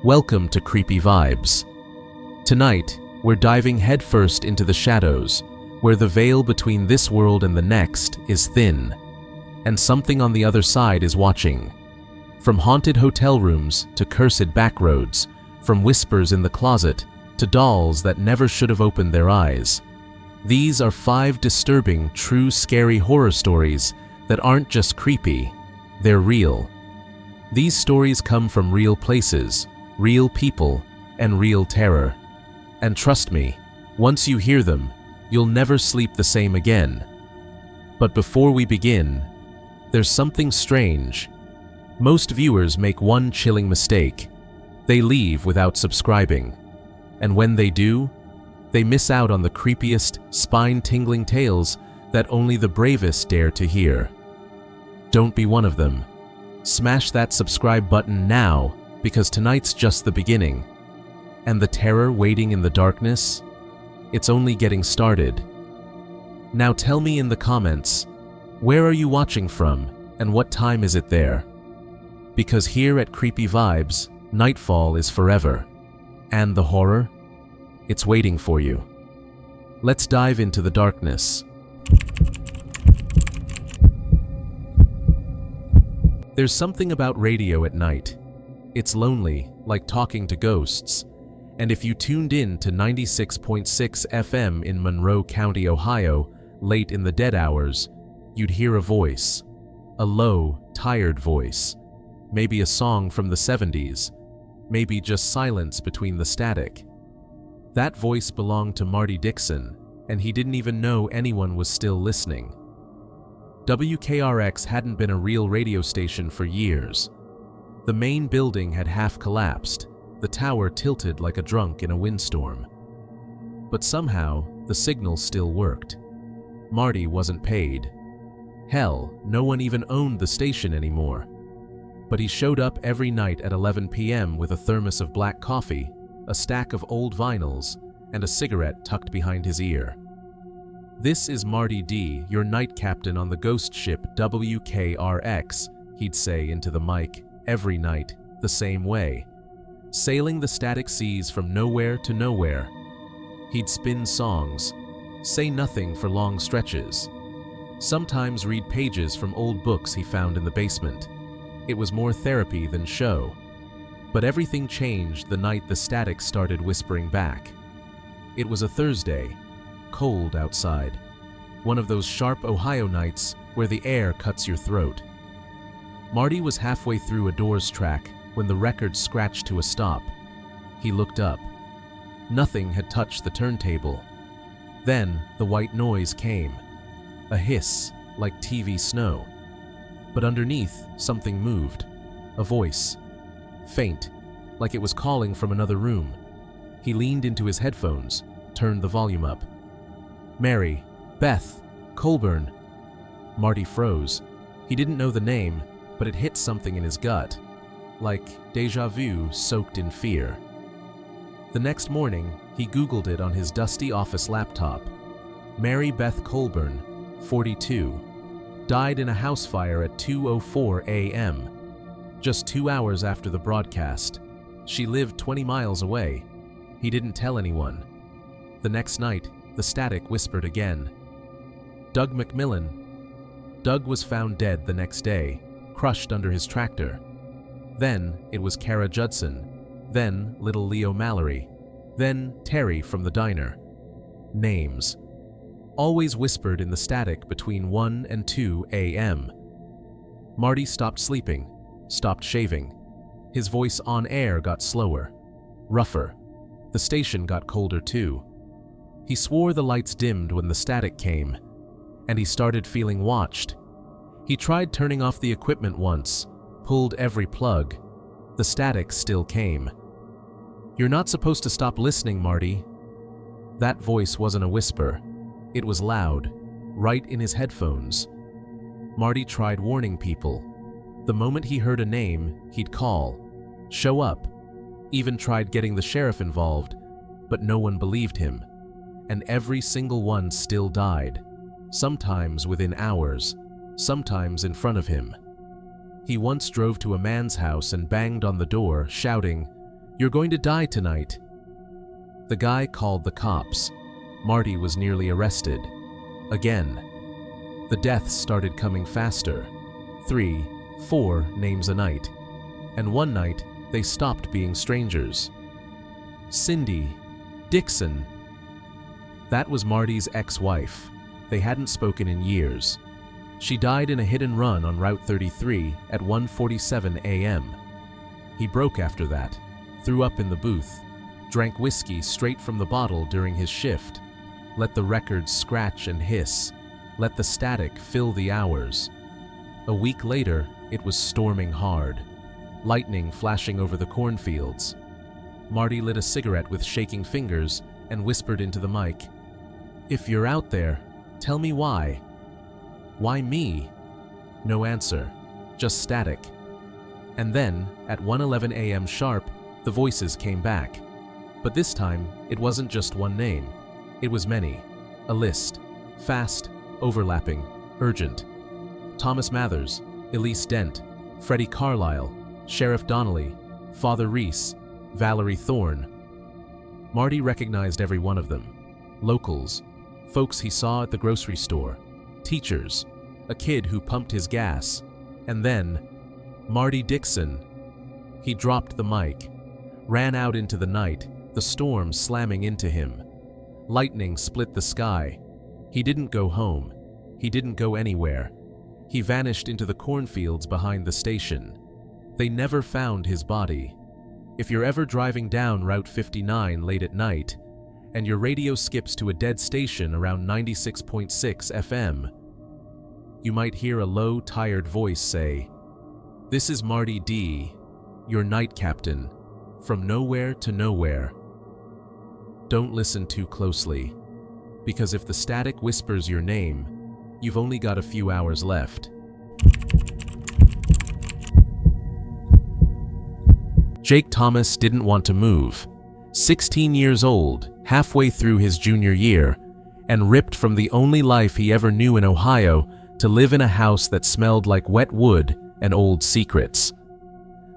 Welcome to Creepy Vibes. Tonight, we're diving headfirst into the shadows, where the veil between this world and the next is thin, and something on the other side is watching. From haunted hotel rooms to cursed backroads, from whispers in the closet to dolls that never should have opened their eyes. These are 5 disturbing, true scary horror stories that aren't just creepy, they're real. These stories come from real places, real people, and real terror. And trust me, once you hear them, you'll never sleep the same again. But before we begin, there's something strange. Most viewers make one chilling mistake. They leave without subscribing. And when they do, they miss out on the creepiest, spine-tingling tales that only the bravest dare to hear. Don't be one of them. Smash that subscribe button now, because tonight's just the beginning. And the terror waiting in the darkness? It's only getting started. Now tell me in the comments, where are you watching from, and what time is it there? Because here at Creepy Vibes, nightfall is forever. And the horror? It's waiting for you. Let's dive into the darkness. There's something about radio at night. It's lonely, like talking to ghosts. And if you tuned in to 96.6 FM in Monroe County, Ohio, late in the dead hours, you'd hear a voice. A low, tired voice. Maybe a song from the 70s. Maybe just silence between the static. That voice belonged to Marty Dixon, and he didn't even know anyone was still listening. WKRX hadn't been a real radio station for years. The main building had half collapsed, the tower tilted like a drunk in a windstorm. But somehow, the signal still worked. Marty wasn't paid. Hell, no one even owned the station anymore. But he showed up every night at 11 p.m. with a thermos of black coffee, a stack of old vinyls, and a cigarette tucked behind his ear. "This is Marty D., your night captain on the ghost ship WKRX, he'd say into the mic, every night, the same way. Sailing the static seas from nowhere to nowhere. He'd spin songs, say nothing for long stretches. Sometimes read pages from old books he found in the basement. It was more therapy than show. But everything changed the night the static started whispering back. It was a Thursday, cold outside. One of those sharp Ohio nights where the air cuts your throat. Marty was halfway through a Doors track when the record scratched to a stop. He looked up. Nothing had touched the turntable. Then the white noise came. A hiss, like TV snow. But underneath, something moved. A voice. Faint, like it was calling from another room. He leaned into his headphones, turned the volume up. "Mary, Beth, Colburn." Marty froze. He didn't know the name, but it hit something in his gut, like déjà vu soaked in fear. The next morning, he Googled it on his dusty office laptop. Mary Beth Colburn, 42, died in a house fire at 2:04 a.m., just 2 hours after the broadcast. She lived 20 miles away. He didn't tell anyone. The next night, the static whispered again. Doug McMillan. Doug was found dead the next day, crushed under his tractor. Then it was Kara Judson, then little Leo Mallory, then Terry from the diner. Names. Always whispered in the static between 1 and 2 a.m. Marty stopped sleeping, stopped shaving. His voice on air got slower, rougher. The station got colder too. He swore the lights dimmed when the static came, and he started feeling watched. He tried turning off the equipment once, pulled every plug. The static still came. "You're not supposed to stop listening, Marty." That voice wasn't a whisper. It was loud, right in his headphones. Marty tried warning people. The moment he heard a name, he'd call, show up, even tried getting the sheriff involved, but no one believed him. And every single one still died, sometimes within hours, sometimes in front of him. He once drove to a man's house and banged on the door, shouting, "You're going to die tonight." The guy called the cops. Marty was nearly arrested. Again. The deaths started coming faster. 3, 4 names a night. And one night, they stopped being strangers. Cindy, Dixon. That was Marty's ex-wife. They hadn't spoken in years. She died in a hit-and-run on Route 33 at 1:47 a.m. He broke after that, threw up in the booth, drank whiskey straight from the bottle during his shift, let the records scratch and hiss, let the static fill the hours. A week later, it was storming hard, lightning flashing over the cornfields. Marty lit a cigarette with shaking fingers and whispered into the mic, "If you're out there, tell me why." "Why me?" No answer, just static. And then, at 1:11 a.m. sharp, the voices came back. But this time, it wasn't just one name. It was many. A list. Fast, overlapping, urgent. Thomas Mathers, Elise Dent, Freddie Carlisle, Sheriff Donnelly, Father Reese, Valerie Thorne. Marty recognized every one of them. Locals, folks he saw at the grocery store, teachers, a kid who pumped his gas, and then Marty Dixon. He dropped the mic, ran out into the night, the storm slamming into him. Lightning split the sky. He didn't go home. He didn't go anywhere. He vanished into the cornfields behind the station. They never found his body. If you're ever driving down Route 59 late at night, and your radio skips to a dead station around 96.6 FM, you might hear a low, tired voice say, "This is Marty D., your night captain, from nowhere to nowhere." Don't listen too closely, because if the static whispers your name, you've only got a few hours left. Jake Thomas didn't want to move. 16 years old, halfway through his junior year, and ripped from the only life he ever knew in Ohio to live in a house that smelled like wet wood and old secrets.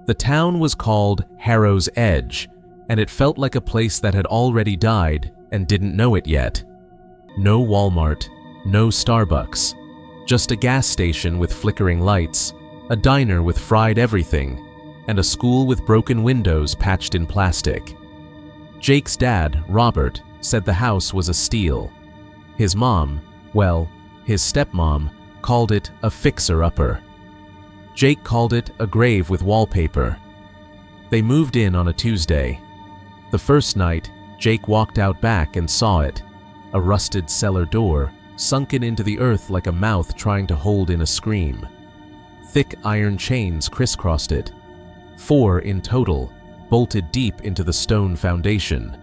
The town was called Harrow's Edge, and it felt like a place that had already died and didn't know it yet. No Walmart, no Starbucks, just a gas station with flickering lights, a diner with fried everything, and a school with broken windows patched in plastic. Jake's dad, Robert, said the house was a steal. His mom, well, his stepmom, called it a fixer-upper. Jake called it a grave with wallpaper. They moved in on a Tuesday. The first night, Jake walked out back and saw it, a rusted cellar door, sunken into the earth like a mouth trying to hold in a scream. Thick iron chains crisscrossed it, 4 in total, bolted deep into the stone foundation.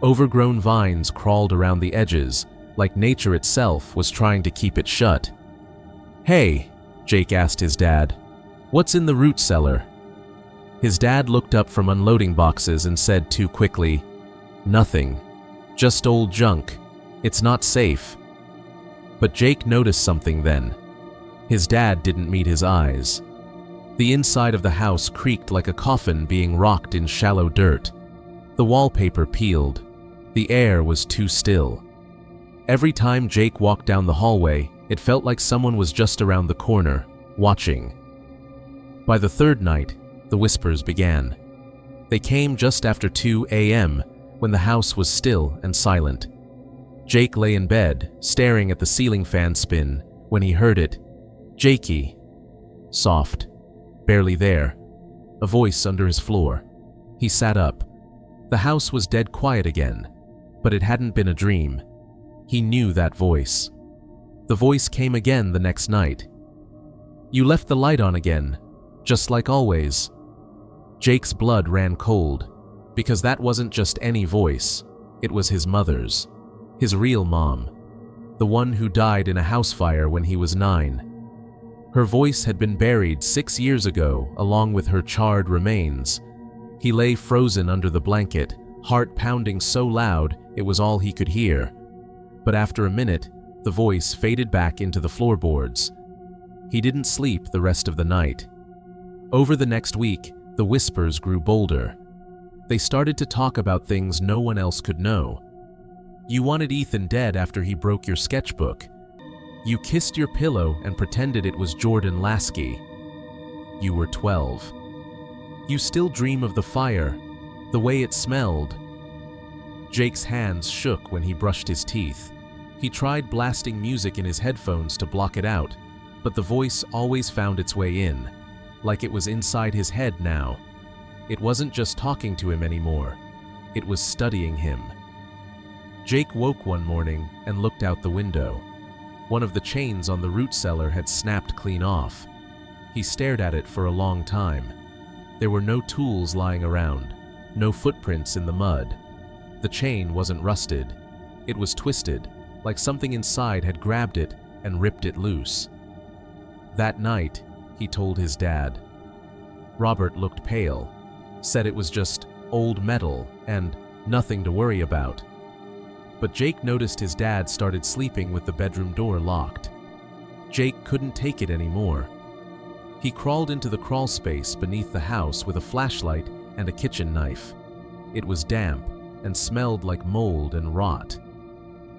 Overgrown vines crawled around the edges, like nature itself was trying to keep it shut. "Hey," Jake asked his dad, "what's in the root cellar?" His dad looked up from unloading boxes and said too quickly, "Nothing. Just old junk. It's not safe." But Jake noticed something then. His dad didn't meet his eyes. The inside of the house creaked like a coffin being rocked in shallow dirt. The wallpaper peeled. The air was too still. Every time Jake walked down the hallway, it felt like someone was just around the corner, watching. By the third night, the whispers began. They came just after 2 a.m., when the house was still and silent. Jake lay in bed, staring at the ceiling fan spin, when he heard it. "Jakey." Soft. Barely there. A voice under his floor. He sat up. The house was dead quiet again, but it hadn't been a dream. He knew that voice. The voice came again the next night. "You left the light on again, just like always." Jake's blood ran cold, because that wasn't just any voice, it was his mother's, his real mom, the one who died in a house fire when he was 9. Her voice had been buried 6 years ago along with her charred remains. He lay frozen under the blanket, heart pounding so loud it was all he could hear. But after a minute, the voice faded back into the floorboards. He didn't sleep the rest of the night. Over the next week, the whispers grew bolder. They started to talk about things no one else could know. You wanted Ethan dead after he broke your sketchbook. You kissed your pillow and pretended it was Jordan Lasky. You were 12. You still dream of the fire, the way it smelled. Jake's hands shook when he brushed his teeth. He tried blasting music in his headphones to block it out, but the voice always found its way in, like it was inside his head now. It wasn't just talking to him anymore. It was studying him. Jake woke one morning and looked out the window. One of the chains on the root cellar had snapped clean off. He stared at it for a long time. There were no tools lying around, no footprints in the mud. The chain wasn't rusted. It was twisted, like something inside had grabbed it and ripped it loose. That night, he told his dad. Robert looked pale, said it was just old metal and nothing to worry about. But Jake noticed his dad started sleeping with the bedroom door locked. Jake couldn't take it anymore. He crawled into the crawl space beneath the house with a flashlight and a kitchen knife. It was damp and smelled like mold and rot.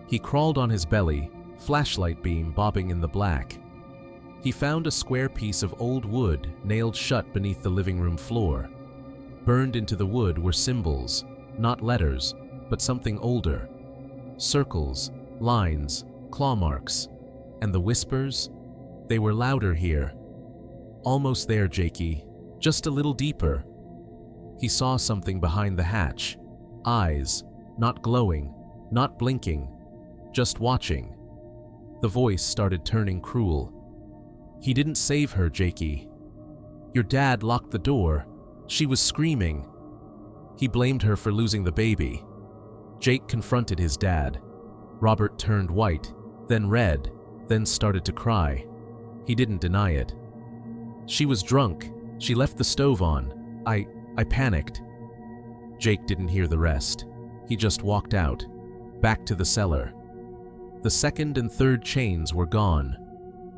He crawled on his belly, flashlight beam bobbing in the black. He found a square piece of old wood nailed shut beneath the living room floor. Burned into the wood were symbols, not letters, but something older. Circles, lines, claw marks. And the whispers? They were louder here. Almost there, Jakey. Just a little deeper. He saw something behind the hatch. Eyes, not glowing, not blinking, just watching. The voice started turning cruel. He didn't save her, Jakey. Your dad locked the door. She was screaming. He blamed her for losing the baby. Jake confronted his dad. Robert turned white, then red, then started to cry. He didn't deny it. She was drunk. She left the stove on. I panicked. Jake didn't hear the rest. He just walked out, back to the cellar. The second and third chains were gone.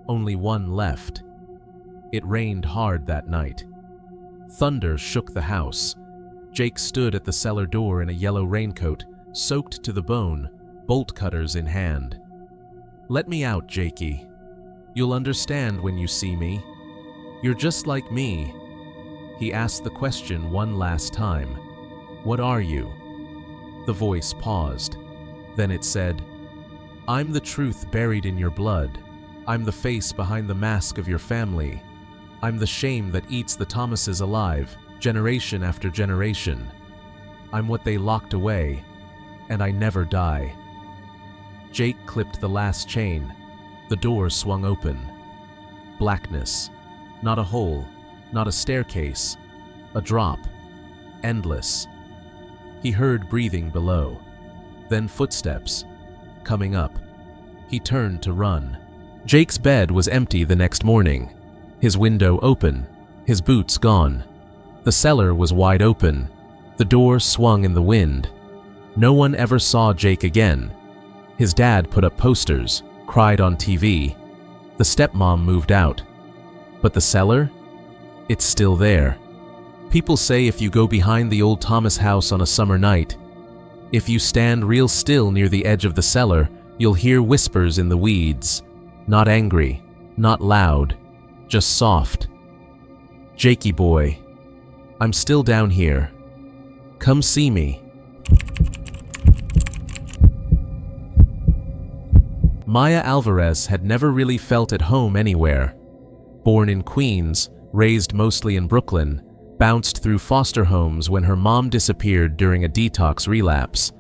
Only one left. It rained hard that night. Thunder shook the house. Jake stood at the cellar door in a yellow raincoat, soaked to the bone, bolt cutters in hand. Let me out, Jakey. You'll understand when you see me. You're just like me. He asked the question one last time. What are you? The voice paused. Then it said, I'm the truth buried in your blood. I'm the face behind the mask of your family. I'm the shame that eats the Thomases alive, generation after generation. I'm what they locked away, and I never die. Jake clipped the last chain. The door swung open. Blackness. Not a hole, not a staircase. A drop. Endless. He heard breathing below. Then footsteps. Coming up. He turned to run. Jake's bed was empty the next morning. His window open. His boots gone. The cellar was wide open. The door swung in the wind. No one ever saw Jake again. His dad put up posters, cried on TV. The stepmom moved out. But the cellar? It's still there. People say if you go behind the old Thomas house on a summer night, if you stand real still near the edge of the cellar, you'll hear whispers in the weeds. Not angry, not loud, just soft. Jakey boy, I'm still down here. Come see me. Maya Alvarez had never really felt at home anywhere. Born in Queens, raised mostly in Brooklyn, bounced through foster homes when her mom disappeared during a detox relapse.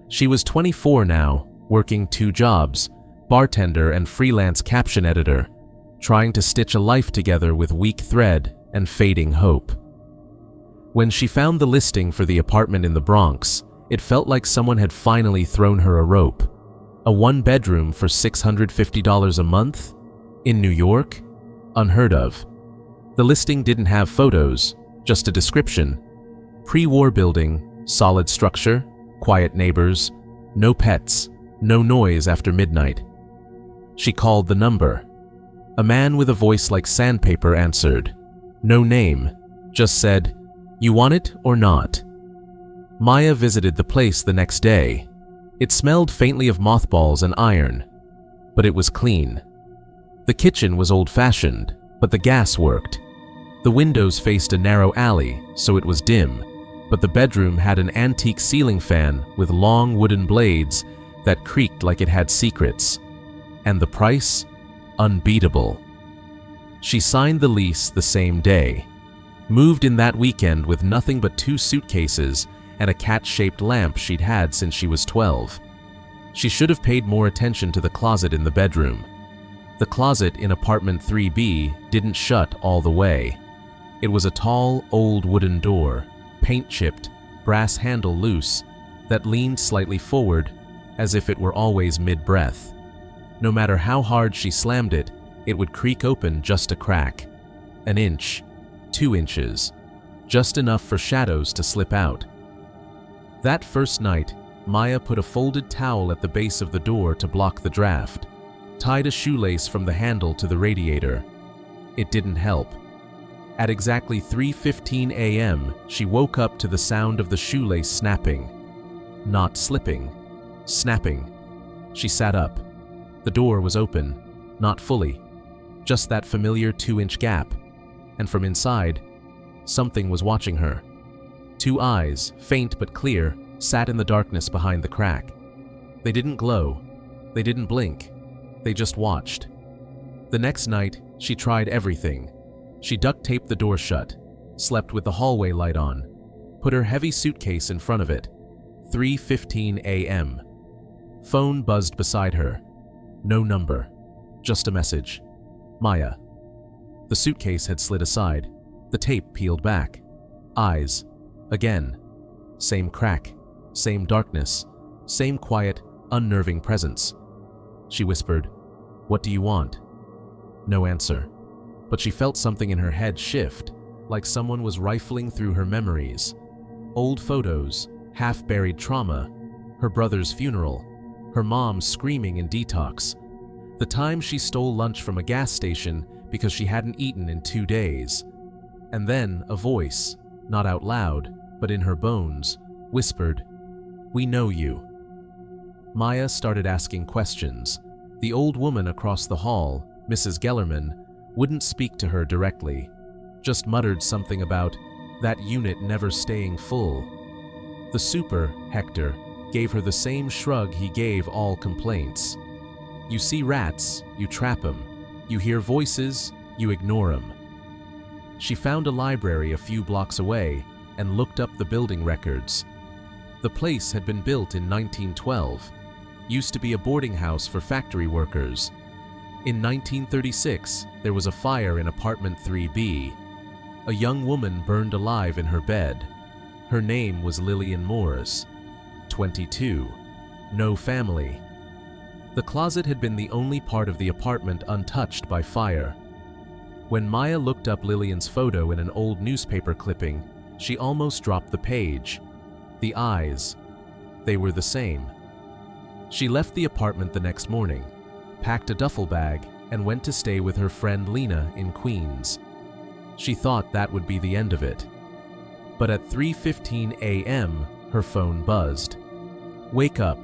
She was 24 now, working 2 jobs, bartender and freelance caption editor, trying to stitch a life together with weak thread and fading hope. When she found the listing for the apartment in the Bronx, it felt like someone had finally thrown her a rope. A 1-bedroom for $650 a month? In New York? Unheard of. The listing didn't have photos, just a description. Pre-war building, solid structure, quiet neighbors, no pets, no noise after midnight. She called the number. A man with a voice like sandpaper answered. No name, just said, "You want it or not?" Maya visited the place the next day. It smelled faintly of mothballs and iron, but it was clean. The kitchen was old-fashioned, but the gas worked. The windows faced a narrow alley, so it was dim, but the bedroom had an antique ceiling fan with long wooden blades that creaked like it had secrets. And the price? Unbeatable. She signed the lease the same day, moved in that weekend with nothing but 2 suitcases and a cat-shaped lamp she'd had since she was 12. She should have paid more attention to the closet in the bedroom. The closet in apartment 3B didn't shut all the way. It was a tall, old wooden door, paint-chipped, brass handle loose, that leaned slightly forward as if it were always mid-breath. No matter how hard she slammed it, it would creak open just a crack. An inch, 2 inches, just enough for shadows to slip out. That first night, Maya put a folded towel at the base of the door to block the draft, tied a shoelace from the handle to the radiator. It didn't help. At exactly 3:15 a.m., she woke up to the sound of the shoelace snapping. Not slipping, snapping. She sat up. The door was open, not fully, just that familiar 2-inch gap, and from inside, something was watching her. 2 eyes, faint but clear, sat in the darkness behind the crack. They didn't glow, they didn't blink, they just watched. The next night, she tried everything. She duct-taped the door shut, slept with the hallway light on, put her heavy suitcase in front of it. 3:15 a.m. Phone buzzed beside her. No number, just a message. Maya. The suitcase had slid aside, the tape peeled back. Eyes. Again. Same crack, same darkness, same quiet, unnerving presence. She whispered, "What do you want?" No answer, but she felt something in her head shift, like someone was rifling through her memories. Old photos, half-buried trauma, her brother's funeral, her mom screaming in detox, the time she stole lunch from a gas station because she hadn't eaten in 2 days. And then a voice, not out loud, but in her bones, whispered, "We know you." Maya started asking questions. The old woman across the hall, Mrs. Gellerman, wouldn't speak to her directly, just muttered something about that unit never staying full. The super, Hector, gave her the same shrug he gave all complaints. You see rats, you trap 'em. You hear voices, you ignore 'em. She found a library a few blocks away and looked up the building records. The place had been built in 1912, used to be a boarding house for factory workers. In 1936, there was a fire in apartment 3B. A young woman burned alive in her bed. Her name was Lillian Morris, 22, no family. The closet had been the only part of the apartment untouched by fire. When Maya looked up Lillian's photo in an old newspaper clipping, she almost dropped the page. The eyes, they were the same. She left the apartment the next morning, packed a duffel bag, and went to stay with her friend Lena in Queens. She thought that would be the end of it. But at 3:15 a.m., her phone buzzed. "Wake up."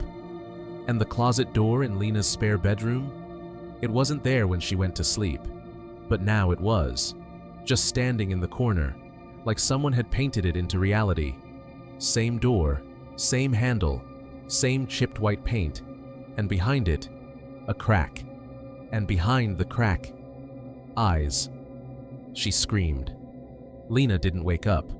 And the closet door in Lena's spare bedroom? It wasn't there when she went to sleep, but now it was, just standing in the corner, like someone had painted it into reality. Same door, same handle, same chipped white paint, and behind it, a crack. And behind the crack, eyes. She screamed. Lena didn't wake up.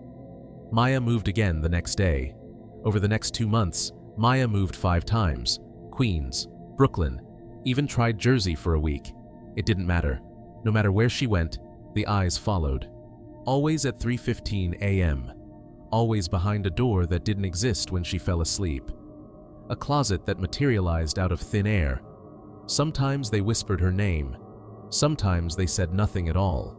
Maya moved again the next day. Over the next 2 months, Maya moved 5 times. Queens, Brooklyn, even tried Jersey for a week. It didn't matter. No matter where she went, the eyes followed. Always at 3:15 a.m. Always behind a door that didn't exist when she fell asleep. A closet that materialized out of thin air. Sometimes they whispered her name. Sometimes they said nothing at all.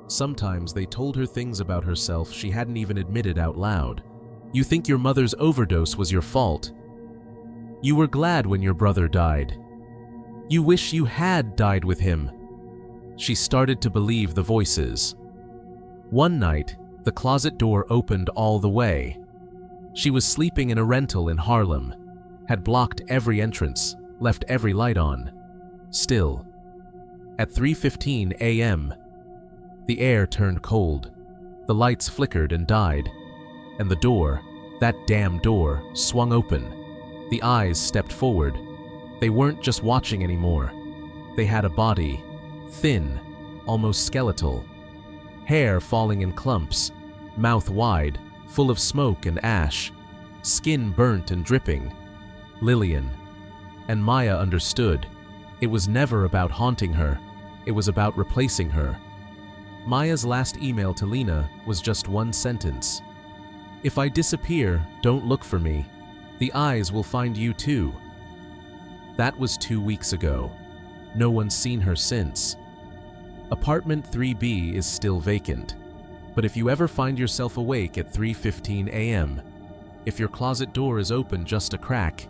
Sometimes they told her things about herself she hadn't even admitted out loud. You think your mother's overdose was your fault. You were glad when your brother died. You wish you had died with him. She started to believe the voices. One night, the closet door opened all the way. She was sleeping in a rental in Harlem, had blocked every entrance, left every light on. Still, at 3:15 a.m., the air turned cold, the lights flickered and died, and the door, that damn door, swung open. The eyes stepped forward. They weren't just watching anymore. They had a body, thin, almost skeletal, hair falling in clumps, mouth wide, full of smoke and ash, skin burnt and dripping. Lillian. And Maya understood. It was never about haunting her. It was about replacing her. Maya's last email to Lena was just one sentence. "If I disappear, don't look for me. The eyes will find you too." That was 2 weeks ago. No one's seen her since. Apartment 3B is still vacant. But if you ever find yourself awake at 3:15 a.m., if your closet door is open just a crack,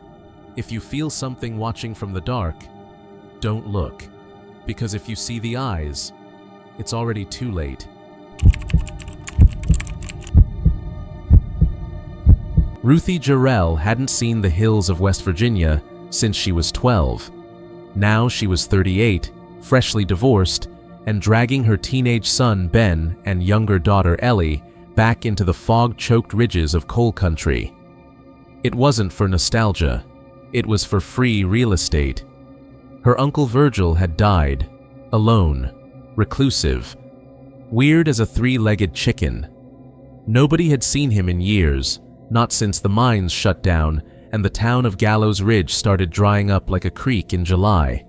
if you feel something watching from the dark, don't look. Because if you see the eyes, it's already too late. Ruthie Jarrell hadn't seen the hills of West Virginia since she was 12. Now she was 38, freshly divorced, and dragging her teenage son Ben and younger daughter Ellie back into the fog-choked ridges of coal country. It wasn't for nostalgia. It was for free real estate. Her uncle Virgil had died, alone, reclusive, weird as a three-legged chicken. Nobody had seen him in years, not since the mines shut down and the town of Gallows Ridge started drying up like a creek in July.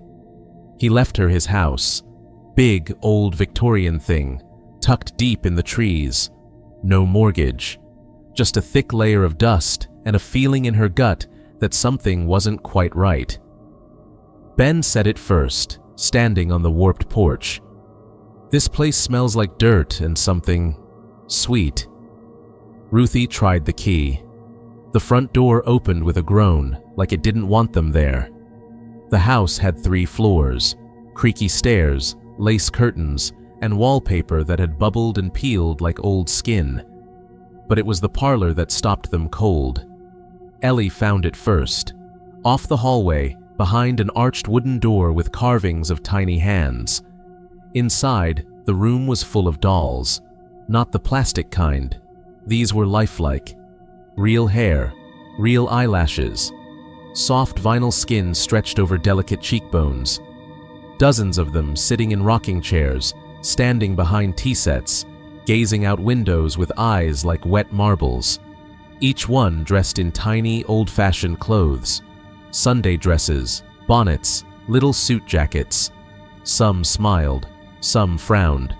He left her his house, big old Victorian thing, tucked deep in the trees. No mortgage, just a thick layer of dust and a feeling in her gut that something wasn't quite right. Ben said it first, standing on the warped porch. "This place smells like dirt and something sweet." Ruthie tried the key. The front door opened with a groan, like it didn't want them there. The house had 3 floors, creaky stairs, lace curtains, and wallpaper that had bubbled and peeled like old skin. But it was the parlor that stopped them cold. Ellie found it first, off the hallway, behind an arched wooden door with carvings of tiny hands. Inside, the room was full of dolls, not the plastic kind. These were lifelike. Real hair, real eyelashes, soft vinyl skin stretched over delicate cheekbones. Dozens of them sitting in rocking chairs, standing behind tea sets, gazing out windows with eyes like wet marbles. Each one dressed in tiny, old-fashioned clothes. Sunday dresses, bonnets, little suit jackets. Some smiled, some frowned.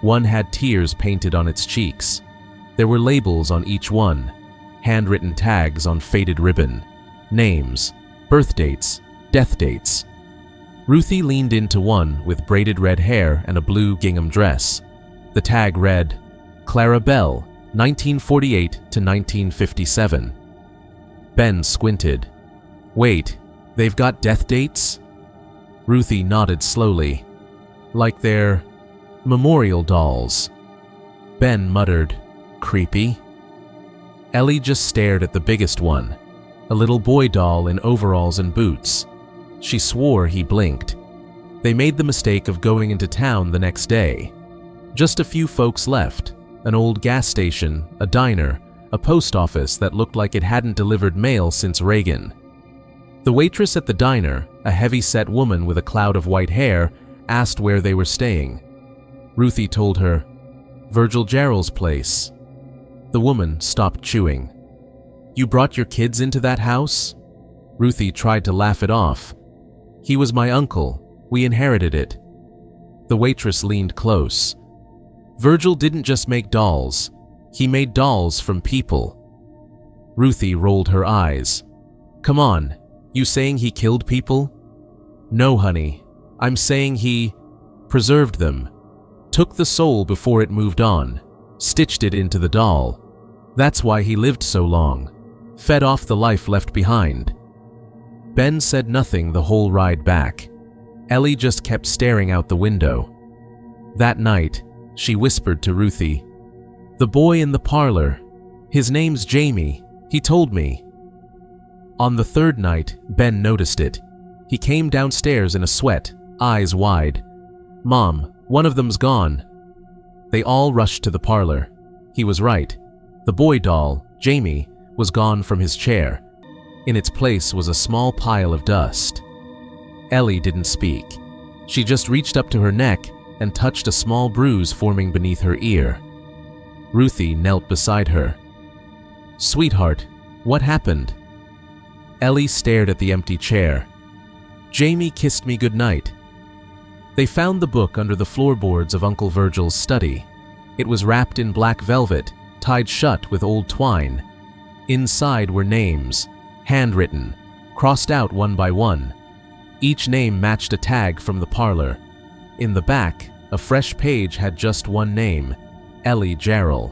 One had tears painted on its cheeks. There were labels on each one, handwritten tags on faded ribbon, names, birth dates, death dates. Ruthie leaned into one with braided red hair and a blue gingham dress. The tag read, "Clara Bell, 1948 to 1957. Ben squinted. "Wait, they've got death dates?" Ruthie nodded slowly. "Like they're memorial dolls." Ben muttered, "Creepy." Ellie just stared at the biggest one, a little boy doll in overalls and boots. She swore he blinked. They made the mistake of going into town the next day. Just a few folks left, an old gas station, a diner, a post office that looked like it hadn't delivered mail since Reagan. The waitress at the diner, a heavy-set woman with a cloud of white hair, asked where they were staying. Ruthie told her, "Virgil Jarrell's place." The woman stopped chewing. "You brought your kids into that house?" Ruthie tried to laugh it off. "He was my uncle. We inherited it." The waitress leaned close. "Virgil didn't just make dolls. He made dolls from people." Ruthie rolled her eyes. "Come on, you saying he killed people?" "No, honey. I'm saying he preserved them, took the soul before it moved on, stitched it into the doll. That's why he lived so long, fed off the life left behind." Ben said nothing the whole ride back. Ellie just kept staring out the window. That night, she whispered to Ruthie, "The boy in the parlor, his name's Jamie. He told me. On the third night, Ben noticed it. He came downstairs in a sweat, eyes wide. "Mom, one of them's gone." They all rushed to the parlor. He was right. The boy doll, Jamie, was gone from his chair. In its place was a small pile of dust. Ellie didn't speak. She just reached up to her neck and touched a small bruise forming beneath her ear. Ruthie knelt beside her. "Sweetheart, what happened?" Ellie stared at the empty chair. "Jamie kissed me goodnight." They found the book under the floorboards of Uncle Virgil's study. It was wrapped in black velvet, tied shut with old twine. Inside were names, handwritten, crossed out one by one. Each name matched a tag from the parlor. In the back, a fresh page had just one name, Ellie Jarrell.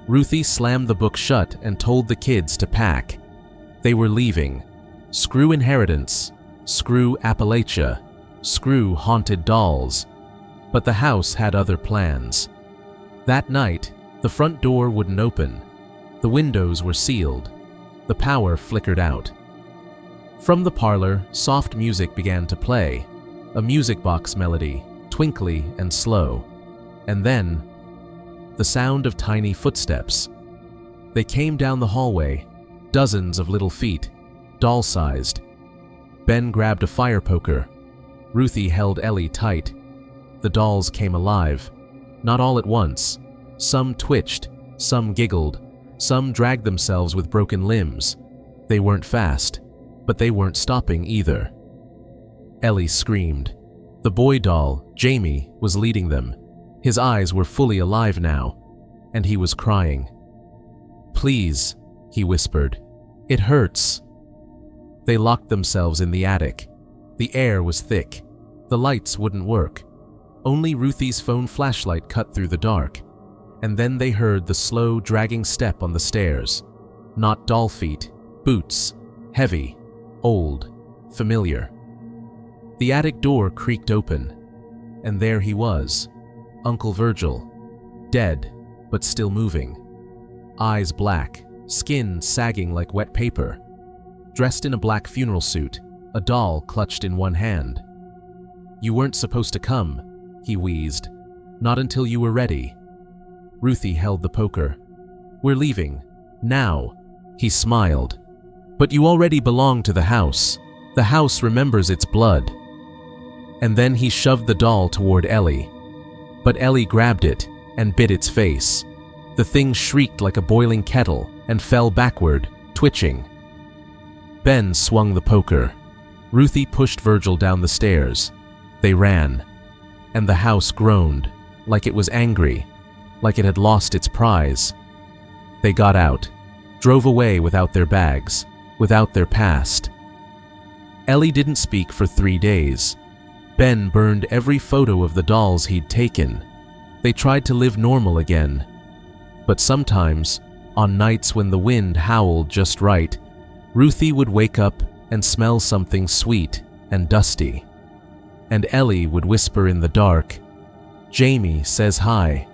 Ruthie slammed the book shut and told the kids to pack. They were leaving. Screw inheritance, screw Appalachia, screw haunted dolls. But the house had other plans. That night, the front door wouldn't open. The windows were sealed. The power flickered out. From the parlor, soft music began to play, a music box melody, twinkly and slow. And then, the sound of tiny footsteps. They came down the hallway, dozens of little feet, doll-sized. Ben grabbed a fire poker. Ruthie held Ellie tight. The dolls came alive, not all at once. Some twitched, some giggled, some dragged themselves with broken limbs. They weren't fast, but they weren't stopping either. Ellie screamed. The boy doll, Jamie, was leading them. His eyes were fully alive now, and he was crying. "Please," he whispered. "It hurts." They locked themselves in the attic. The air was thick. The lights wouldn't work. Only Ruthie's phone flashlight cut through the dark. And then they heard the slow, dragging step on the stairs. Not doll feet, boots, heavy, old, familiar. The attic door creaked open, and there he was, Uncle Virgil, dead, but still moving. Eyes black, skin sagging like wet paper. Dressed in a black funeral suit, a doll clutched in one hand. "You weren't supposed to come," he wheezed. "Not until you were ready." Ruthie held the poker. "We're leaving. Now." He smiled. "But you already belong to the house. The house remembers its blood." And then he shoved the doll toward Ellie. But Ellie grabbed it and bit its face. The thing shrieked like a boiling kettle and fell backward, twitching. Ben swung the poker. Ruthie pushed Virgil down the stairs. They ran. And the house groaned, like it was angry, like it had lost its prize. They got out, drove away without their bags, without their past. Ellie didn't speak for 3 days. Ben burned every photo of the dolls he'd taken. They tried to live normal again. But sometimes, on nights when the wind howled just right, Ruthie would wake up and smell something sweet and dusty. And Ellie would whisper in the dark, "Jamie says hi."